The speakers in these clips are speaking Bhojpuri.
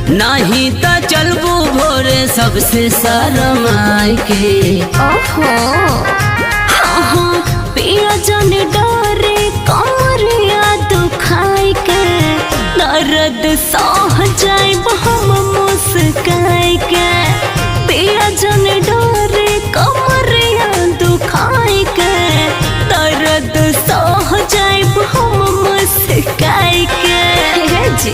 नहीं तो चलबू भोरे सबसे शरमाई के। ओहो हाँ पिया जाने डरे कमरिया दुखाई के, दर्द सह जाए हम मुस्काई के। पिया जाने डरे कमरिया दुखाई के, दर्द सह जाए हम मुस्काई के। जी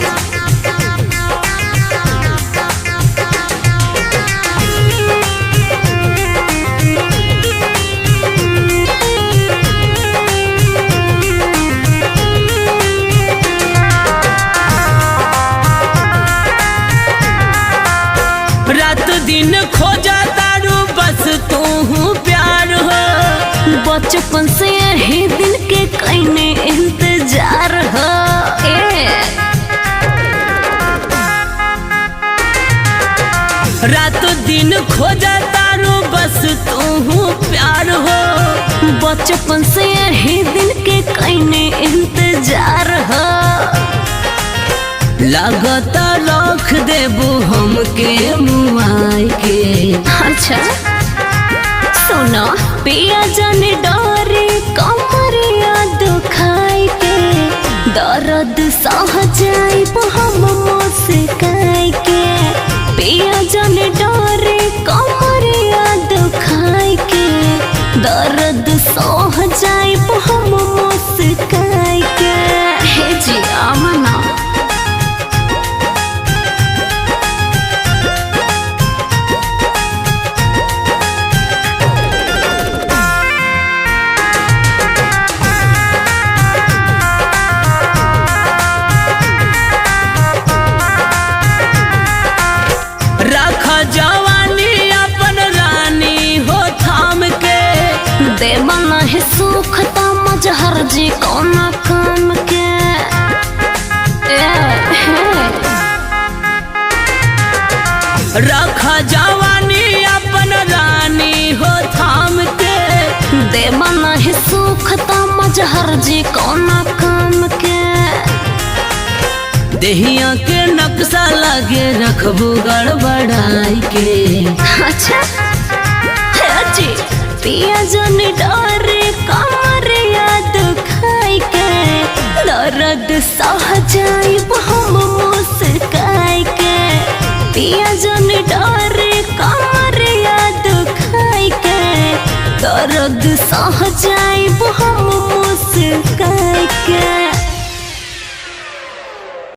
रात दिन खोजा तारू बस तू हूँ प्यार हो, बचपन से यही दिन के कहने इंतजार हो। रात दिन खोजा तारू बस तू हूँ प्यार हो, बचपन से यही दिन के कहने इंतजार हो। लगता रख देबू हमके मुआई के। अच्छा सुनो पिया जाने डरे कमरिया दुखाई के, दर्द सह जाए हम मुस्काई के। पिया जाने डरे कमरिया दुखाई के, दर्द सह जाए हम मुस्काई के। हे जी आमना जवानी अपन रानी हो थाम के, देवना है सुख मजहर जी कौन काम के। रखा जवानी अपन रानी हो थाम के, देवना है सुख मजहर जी कौन काम के। देहिया के नक्शा लगे रखबू गड़बड़ाई के। अच्छा जी पिया जाने डरे कमरिया दुखाई के, दर्द सह जाए हम मुस्काई के। पिया जाने डरे कमरिया दुखाई के, दर्द सह जाए हम मुस्काई के।